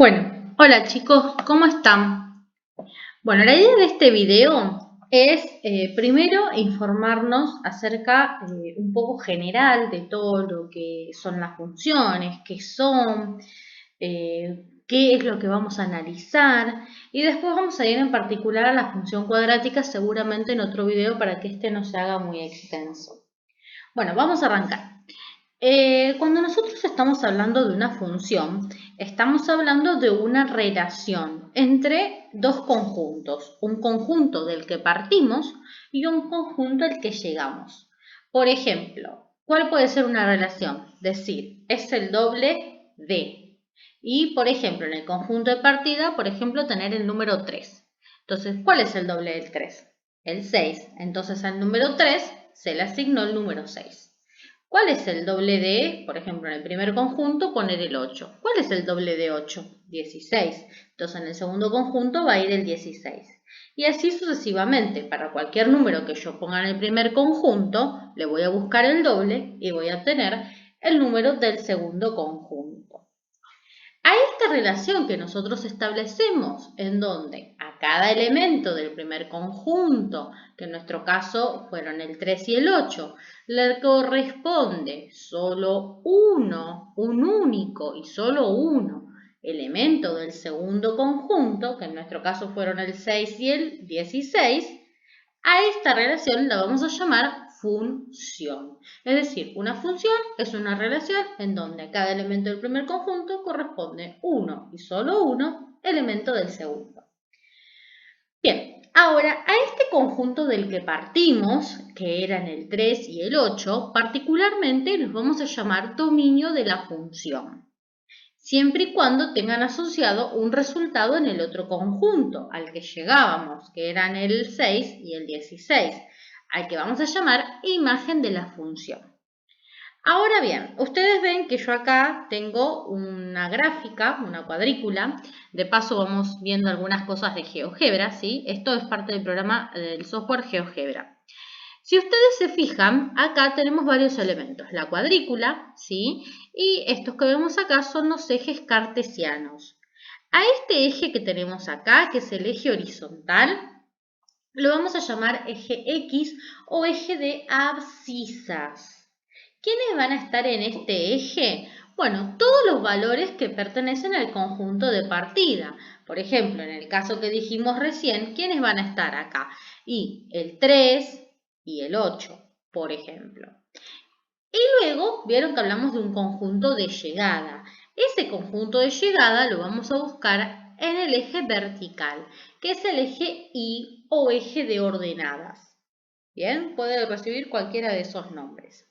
Bueno, hola chicos, ¿cómo están? Bueno, la idea de este video es primero informarnos acerca un poco general de todo lo que son las funciones, qué son, qué es lo que vamos a analizar y después vamos a ir en particular a la función cuadrática seguramente en otro video para que este no se haga muy extenso. Bueno, vamos a arrancar. Cuando nosotros estamos hablando de una función, estamos hablando de una relación entre dos conjuntos, un conjunto del que partimos y un conjunto al que llegamos. Por ejemplo, ¿cuál puede ser una relación? Decir, es el doble de. Y, por ejemplo, en el conjunto de partida, por ejemplo, tener el número 3. Entonces, ¿cuál es el doble del 3? El 6. Entonces, al número 3 se le asignó el número 6. ¿Cuál es el doble de, por ejemplo, en el primer conjunto, poner el 8? ¿Cuál es el doble de 8? 16. Entonces, en el segundo conjunto va a ir el 16. Y así sucesivamente, para cualquier número que yo ponga en el primer conjunto, le voy a buscar el doble y voy a obtener el número del segundo conjunto. A esta relación que nosotros establecemos, en donde a cada elemento del primer conjunto, que en nuestro caso fueron el 3 y el 8, le corresponde solo uno, un único y solo uno elemento del segundo conjunto, que en nuestro caso fueron el 6 y el 16, a esta relación la vamos a llamar función. Es decir, una función es una relación en donde a cada elemento del primer conjunto corresponde uno y solo uno elemento del segundo. Bien, ahora a este conjunto del que partimos, que eran el 3 y el 8, particularmente los vamos a llamar dominio de la función, siempre y cuando tengan asociado un resultado en el otro conjunto al que llegábamos, que eran el 6 y el 16, al que vamos a llamar imagen de la función. Ahora bien, ustedes ven que yo acá tengo una gráfica, una cuadrícula. De paso vamos viendo algunas cosas de GeoGebra, ¿sí? Esto es parte del programa del software GeoGebra. Si ustedes se fijan, acá tenemos varios elementos. La cuadrícula, ¿sí? Y estos que vemos acá son los ejes cartesianos. A este eje que tenemos acá, que es el eje horizontal, lo vamos a llamar eje X o eje de abscisas. ¿Quiénes van a estar en este eje? Bueno, todos los valores que pertenecen al conjunto de partida. Por ejemplo, en el caso que dijimos recién, ¿quiénes van a estar acá? Y el 3 y el 8, por ejemplo. Y luego, vieron que hablamos de un conjunto de llegada. Ese conjunto de llegada lo vamos a buscar en el eje vertical, que es el eje Y o eje de ordenadas. Bien, puede recibir cualquiera de esos nombres.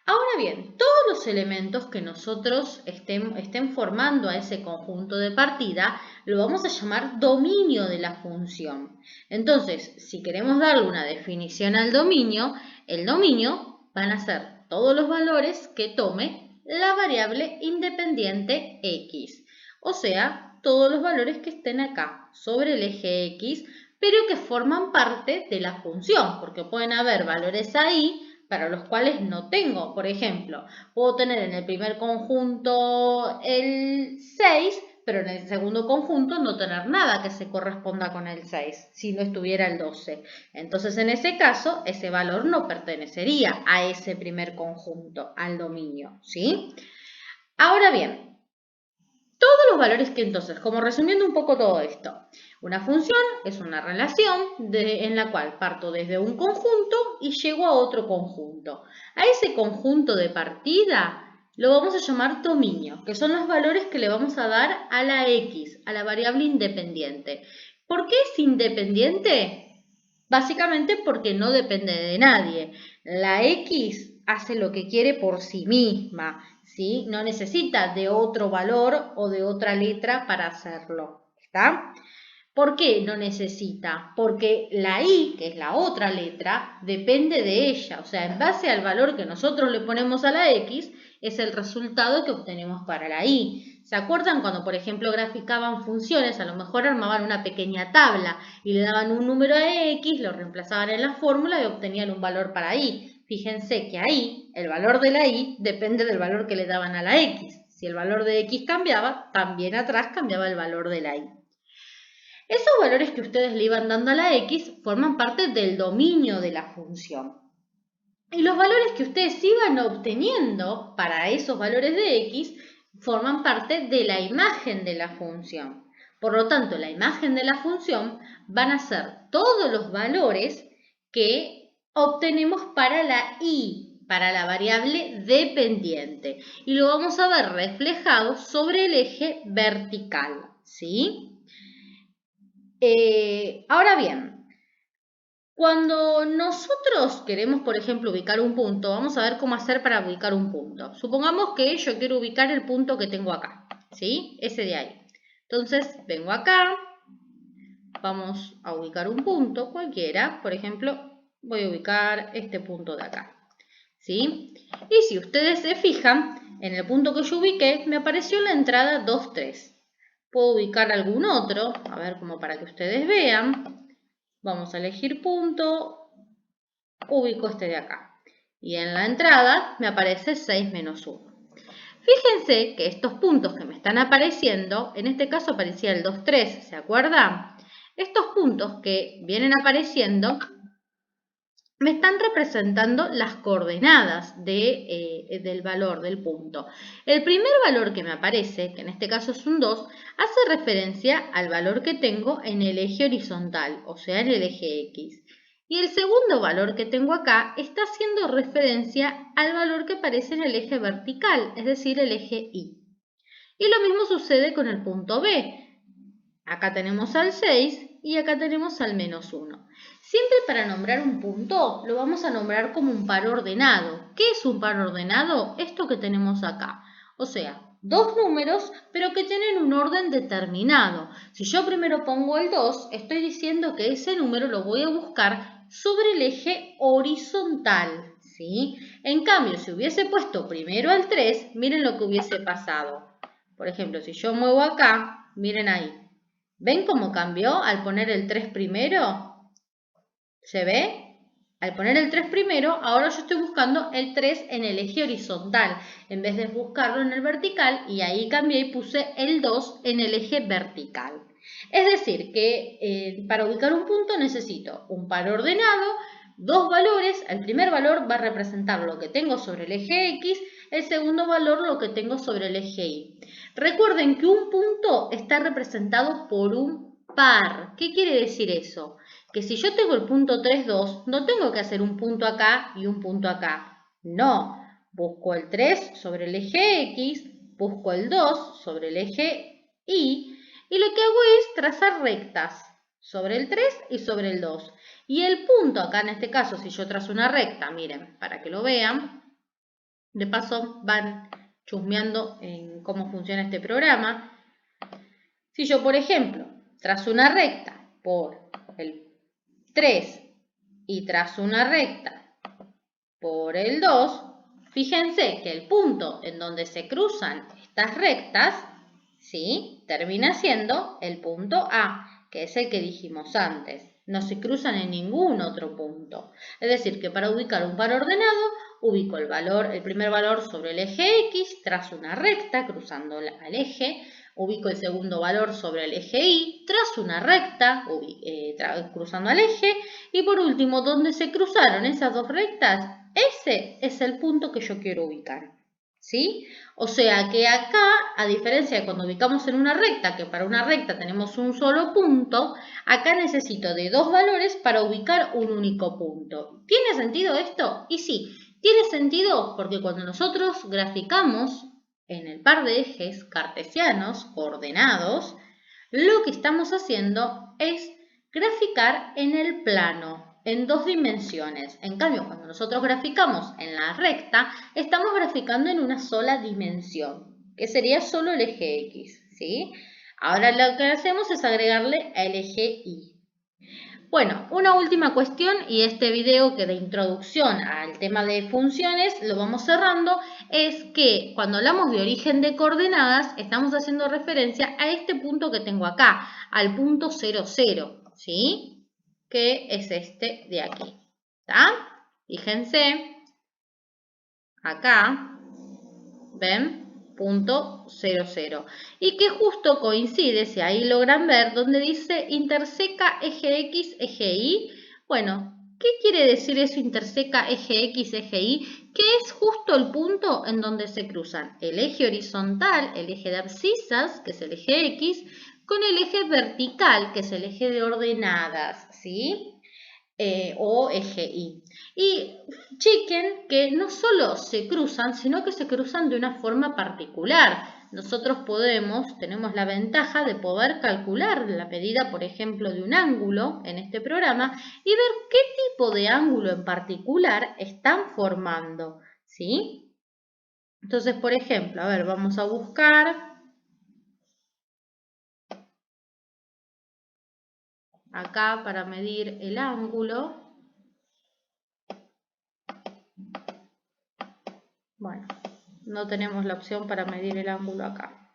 Ahora bien, todos los elementos que nosotros estén formando a ese conjunto de partida lo vamos a llamar dominio de la función. Entonces, si queremos darle una definición al dominio, el dominio van a ser todos los valores que tome la variable independiente x. O sea, todos los valores que estén acá sobre el eje x, pero que forman parte de la función, porque pueden haber valores ahí para los cuales no tengo. Por ejemplo, puedo tener en el primer conjunto el 6, pero en el segundo conjunto no tener nada que se corresponda con el 6, si no estuviera el 12. Entonces, en ese caso, ese valor no pertenecería a ese primer conjunto, al dominio, ¿sí? Ahora bien, todos los valores que entonces, como resumiendo un poco todo esto, una función es una relación en la cual parto desde un conjunto y llego a otro conjunto. A ese conjunto de partida lo vamos a llamar dominio, que son los valores que le vamos a dar a la x, a la variable independiente. ¿Por qué es independiente? Básicamente porque no depende de nadie. La x hace lo que quiere por sí misma, ¿sí? No necesita de otro valor o de otra letra para hacerlo, ¿está? ¿Por qué no necesita? Porque la i, que es la otra letra, depende de ella. O sea, en base al valor que nosotros le ponemos a la x, es el resultado que obtenemos para la i. ¿Se acuerdan cuando, por ejemplo, graficaban funciones? A lo mejor armaban una pequeña tabla y le daban un número a x, lo reemplazaban en la fórmula y obtenían un valor para i. Fíjense que ahí el valor de la i depende del valor que le daban a la x, Si el valor de x cambiaba, también atrás cambiaba el valor de la y. Esos valores que ustedes le iban dando a la x forman parte del dominio de la función. Y los valores que ustedes iban obteniendo para esos valores de x forman parte de la imagen de la función. Por lo tanto, la imagen de la función van a ser todos los valores que obtenemos para la y, para la variable dependiente. Y lo vamos a ver reflejado sobre el eje vertical, ¿sí? Ahora bien, cuando nosotros queremos, por ejemplo, ubicar un punto, vamos a ver cómo hacer para ubicar un punto. Supongamos que yo quiero ubicar el punto que tengo acá, ¿sí? Ese de ahí. Entonces, vengo acá, vamos a ubicar un punto cualquiera. Por ejemplo, voy a ubicar este punto de acá, ¿sí? Y si ustedes se fijan, en el punto que yo ubiqué, me apareció en la entrada 2, 3. Puedo ubicar algún otro, a ver, como para que ustedes vean. Vamos a elegir punto, ubico este de acá. Y en la entrada me aparece 6 menos 1. Fíjense que estos puntos que me están apareciendo, en este caso aparecía el 2, 3, ¿se acuerdan? Estos puntos que vienen apareciendo me están representando las coordenadas del valor del punto. El primer valor que me aparece, que en este caso es un 2, hace referencia al valor que tengo en el eje horizontal, o sea, en el eje X. Y el segundo valor que tengo acá está haciendo referencia al valor que aparece en el eje vertical, es decir, el eje Y. Y lo mismo sucede con el punto B. Acá tenemos al 6 y acá tenemos al menos 1. Siempre para nombrar un punto lo vamos a nombrar como un par ordenado. ¿Qué es un par ordenado? Esto que tenemos acá. O sea, dos números pero que tienen un orden determinado. Si yo primero pongo el 2, estoy diciendo que ese número lo voy a buscar sobre el eje horizontal, ¿sí? En cambio, si hubiese puesto primero al 3, miren lo que hubiese pasado. Por ejemplo, si yo muevo acá, miren ahí. ¿Ven cómo cambió al poner el 3 primero? ¿Se ve? Al poner el 3 primero, ahora yo estoy buscando el 3 en el eje horizontal, en vez de buscarlo en el vertical, y ahí cambié y puse el 2 en el eje vertical. Es decir, que para ubicar un punto necesito un par ordenado, dos valores. El primer valor va a representar lo que tengo sobre el eje X, el segundo valor lo que tengo sobre el eje Y. Recuerden que un punto está representado por un par. ¿Qué quiere decir eso? Que si yo tengo el punto 3, 2, no tengo que hacer un punto acá y un punto acá. No, busco el 3 sobre el eje X, busco el 2 sobre el eje Y, y lo que hago es trazar rectas sobre el 3 y sobre el 2. Y el punto acá, en este caso, si yo trazo una recta, miren, para que lo vean, de paso van chusmeando en cómo funciona este programa. Si yo, por ejemplo, trazo una recta por el 3 y trazo una recta por el 2, fíjense que el punto en donde se cruzan estas rectas, ¿sí?, termina siendo el punto A, que es el que dijimos antes. No se cruzan en ningún otro punto. Es decir, que para ubicar un par ordenado, ubico el primer valor sobre el eje X, trazo una recta cruzando al eje, ubico el segundo valor sobre el eje Y, trazo una recta cruzando al eje, y por último, donde se cruzaron esas dos rectas, ese es el punto que yo quiero ubicar, ¿sí? O sea que acá, a diferencia de cuando ubicamos en una recta, que para una recta tenemos un solo punto, acá necesito de dos valores para ubicar un único punto. ¿Tiene sentido esto? Y sí, tiene sentido porque cuando nosotros graficamos en el par de ejes cartesianos coordenados, lo que estamos haciendo es graficar en el plano, en dos dimensiones. En cambio, cuando nosotros graficamos en la recta, estamos graficando en una sola dimensión, que sería solo el eje X, ¿sí? Ahora lo que hacemos es agregarle el eje Y. Bueno, una última cuestión, y este video que de introducción al tema de funciones lo vamos cerrando, es que cuando hablamos de origen de coordenadas estamos haciendo referencia a este punto que tengo acá, al punto 0, 0, ¿sí? Que es este de aquí, ¿está? Fíjense, acá, ¿ven? punto 00 y que justo coincide, si ahí logran ver, donde dice interseca eje X, eje Y. Bueno, ¿qué quiere decir eso interseca eje X, eje Y? Que es justo el punto en donde se cruzan el eje horizontal, el eje de abscisas, que es el eje X, con el eje vertical, que es el eje de ordenadas, ¿sí? O eje Y. Y chequen que no solo se cruzan, sino que se cruzan de una forma particular. Nosotros tenemos la ventaja de poder calcular la medida, por ejemplo, de un ángulo en este programa y ver qué tipo de ángulo en particular están formando, ¿sí? Entonces, por ejemplo, a ver, vamos a buscar acá para medir el ángulo. Bueno, no tenemos la opción para medir el ángulo acá.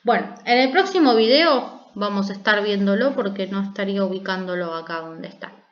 Bueno, en el próximo video vamos a estar viéndolo porque no estaría ubicándolo acá donde está.